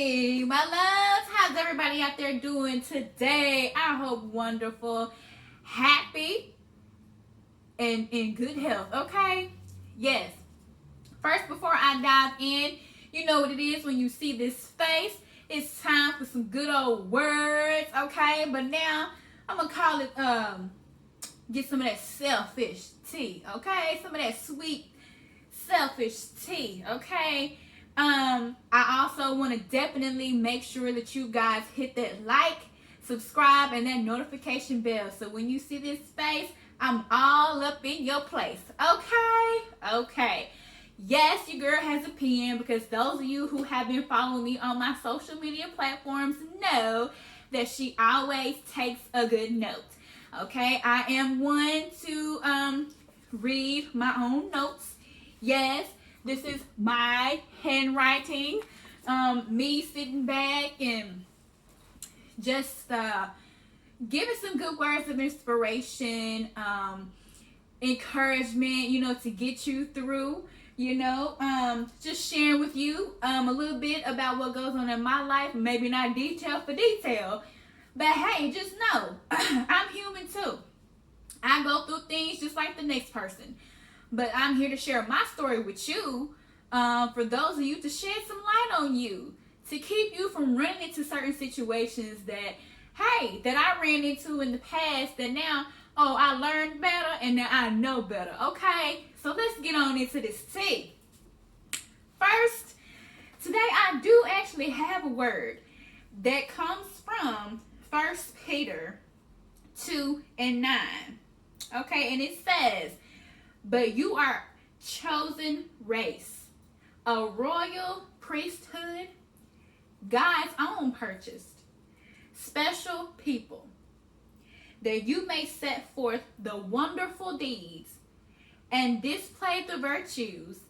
Hey, my loves, how's everybody out there doing today? I hope wonderful, happy, and in good health, okay? Yes. First, before I dive in, you know what it is when you see this face. It's time for some good old words, okay? But now, I'm going to call it, get some of that selfish tea, okay? Some of that sweet, selfish tea, okay? I also want to definitely make sure that you guys hit that like, subscribe, and that notification bell. So when you see this face, I'm all up in your place. Okay? Okay. Yes, your girl has a pen because those of you who have been following me on my social media platforms know that she always takes a good note. Okay? I am one to read my own notes. Yes. This is my handwriting, me sitting back and just giving some good words of inspiration, encouragement, to get you through, just sharing with you a little bit about what goes on in my life, maybe not detail for detail, but hey, just know, I'm human too. I go through things just like the next person. But I'm here to share my story with you, for those of you to shed some light on you, to keep you from running into certain situations that I ran into in the past that now, I learned better and now I know better, okay? So let's get on into this tea. First, today I do actually have a word that comes from 1 Peter 2:9, okay? And it says, "But you are chosen race, a royal priesthood, God's own purchased, special people, that you may set forth the wonderful deeds and display the virtues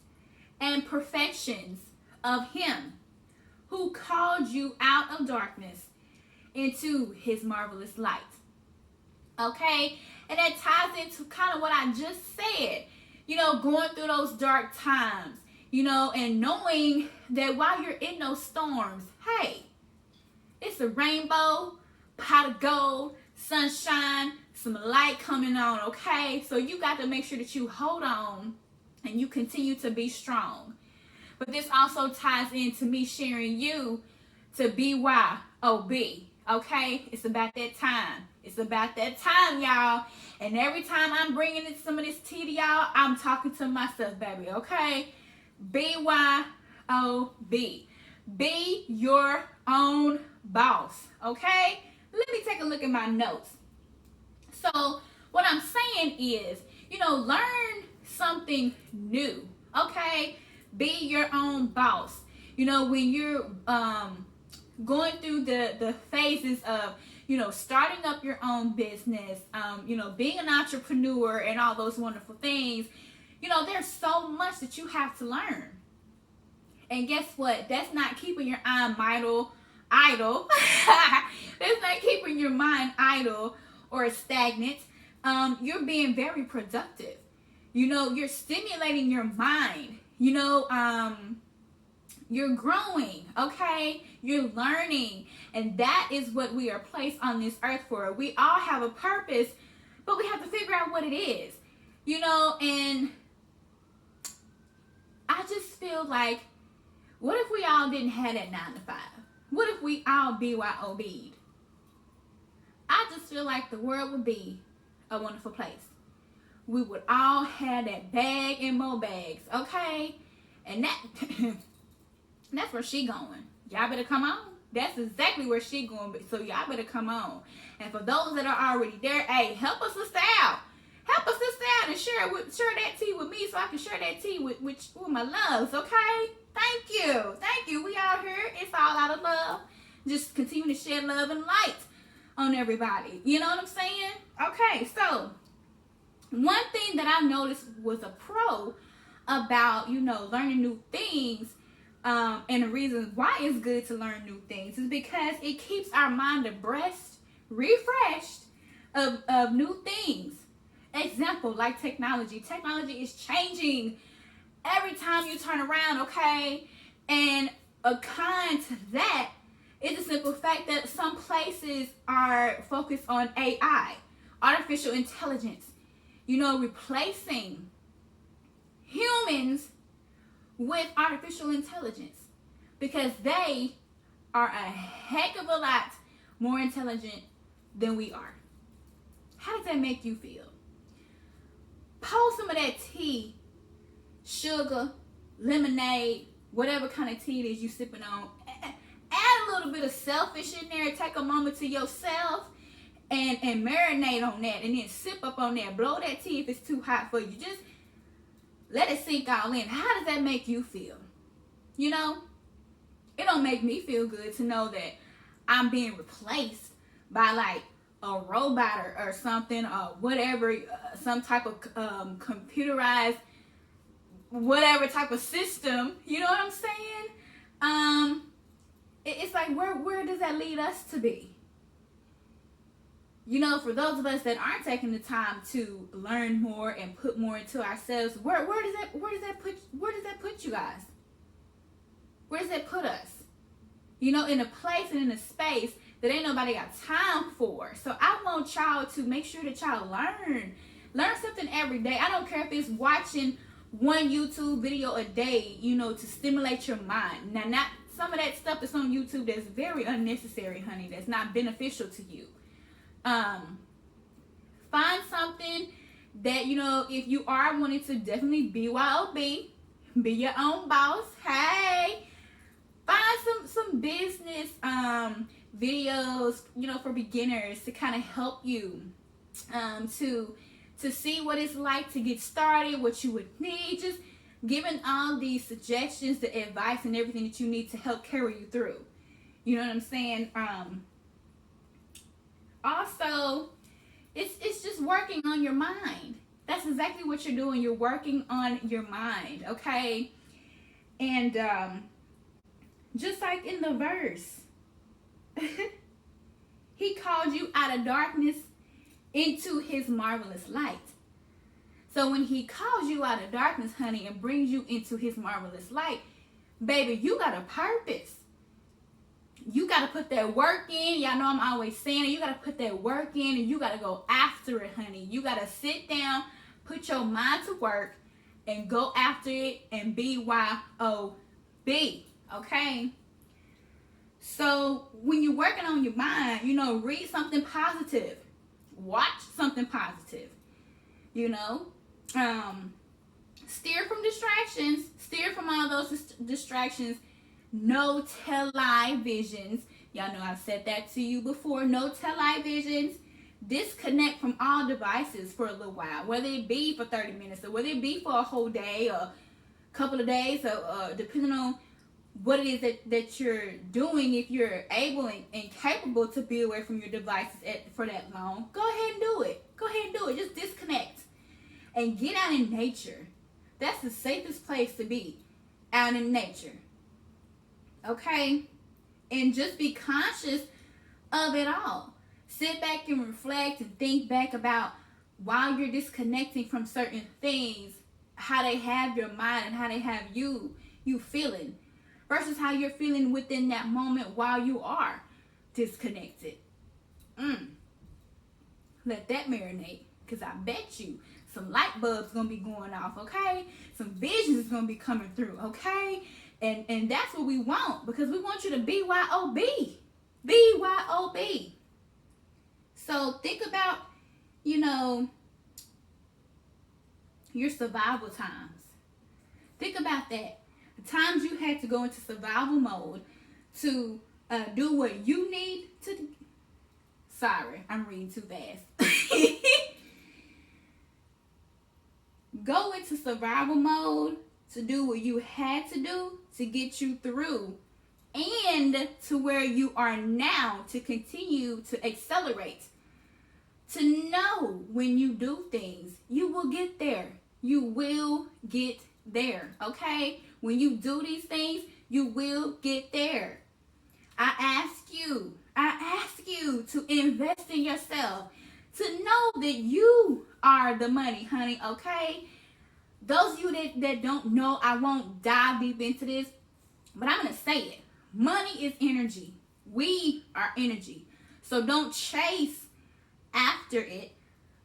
and perfections of Him who called you out of darkness into His marvelous light." Okay? And that ties into kind of what I just said, going through those dark times, and knowing that while you're in those storms, hey, it's a rainbow, pot of gold, sunshine, some light coming on, okay? So you got to make sure that you hold on and you continue to be strong. But this also ties into me sharing you to B.Y.O.B, okay? It's about that time. It's about that time, y'all. And every time I'm bringing some of this tea to y'all, I'm talking to myself, baby, okay? B.Y.O.B. Be your own boss, okay? Let me take a look at my notes. So what I'm saying is, learn something new, okay? Be your own boss. When you're going through the phases of, starting up your own business, being an entrepreneur and all those wonderful things, there's so much that you have to learn. And guess what? That's not keeping your idle. That's not keeping your mind idle or stagnant. You're being very productive. You're stimulating your mind. You're growing, okay? You're learning. And that is what we are placed on this earth for. We all have a purpose, but we have to figure out what it is. And I just feel like, what if we all didn't have that 9 to 5? What if we all BYOB'd? I just feel like the world would be a wonderful place. We would all have that bag and more bags, okay? And that's where she going. Y'all better come on. That's exactly where she going. So y'all better come on. And for those that are already there, hey, help us sister out. Help us sister out and share that tea with me so I can share that tea with my loves, okay? Thank you. Thank you. We out here. It's all out of love. Just continue to share love and light on everybody. You know what I'm saying? Okay, so one thing that I noticed was a pro about, learning new things, and the reasons why it's good to learn new things is because it keeps our mind abreast, refreshed of new things. Example, like technology. Technology is changing every time you turn around, okay? And a con to that is the simple fact that some places are focused on AI, artificial intelligence, replacing humans with artificial intelligence, because they are a heck of a lot more intelligent than we are. How does that make you feel? Pour some of that tea, sugar, lemonade, whatever kind of tea it is you sipping on. Add a little bit of selfish in there. Take a moment to yourself and marinate on that, and then sip up on that. Blow that tea if it's too hot for you. Just let it sink all in. How does that make you feel? It don't make me feel good to know that I'm being replaced by like a robot or something, or whatever, some type of computerized whatever type of system. You know what I'm saying? It's like, where does that lead us to be? For those of us that aren't taking the time to learn more and put more into ourselves, where does that put you guys? Where does that put us? In a place and in a space that ain't nobody got time for. So I want y'all to make sure that y'all learn something every day. I don't care if it's watching one YouTube video a day, to stimulate your mind. Now, not some of that stuff that's on YouTube that's very unnecessary, honey, that's not beneficial to you. Find something that, if you are wanting to definitely B.Y.O.B, be your own boss. Hey, find some business videos, for beginners to kind of help you to see what it's like to get started, what you would need, just giving all these suggestions, the advice, and everything that you need to help carry you through. You know what I'm saying? Also, it's just working on your mind. That's exactly what you're doing. You're working on your mind, okay? And just like in the verse, he called you out of darkness into his marvelous light. So when he calls you out of darkness, honey, and brings you into his marvelous light, baby, you got a purpose. You got to put that work in. Y'all know I'm always saying it. You got to put that work in, and you got to go after it, honey. You got to sit down, put your mind to work, and go after it and B.Y.O.B, okay? So when you're working on your mind, read something positive. Watch something positive. Steer from distractions. Steer from all those distractions. No televisions. Y'all know I've said that to you before. No televisions. Disconnect from all devices for a little while, whether it be for 30 minutes or whether it be for a whole day or a couple of days, or depending on what it is that you're doing. If you're able and capable to be away from your devices for that long, go ahead and do it. Go ahead and do it. Just disconnect and get out in nature. That's the safest place to be, out in nature. Okay? And just be conscious of it all. Sit back and reflect and think back about, while you're disconnecting from certain things, how they have your mind and how they have you feeling, versus how you're feeling within that moment while you are disconnected. Let that marinate, because I bet you some light bulbs gonna be going off, okay? Some visions is gonna be coming through, okay? And that's what we want, because we want you to B.Y.O.B. B.Y.O.B. So think about, your survival times. Think about that. The times you had to go into survival mode to do what you need to do. Sorry, I'm reading too fast. Go into survival mode to do what you had to do to get you through, and to where you are now, to continue to accelerate. To know when you do things, you will get there. You will get there, okay? When you do these things, you will get there. I ask you to invest in yourself, to know that you are the money, honey, okay? Those of you that don't know, I won't dive deep into this. but I'm going to say it. Money is energy. We are energy. So don't chase after it.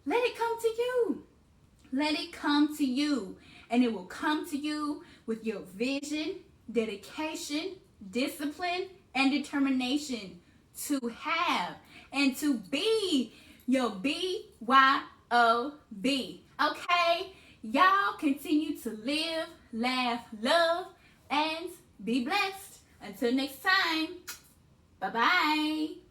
Let it come to you. Let it come to you. And it will come to you with your vision, dedication, discipline, and determination to have and to be your B.Y.O.B. Okay? Y'all continue to live, laugh, love, and be blessed. Until next time, bye-bye.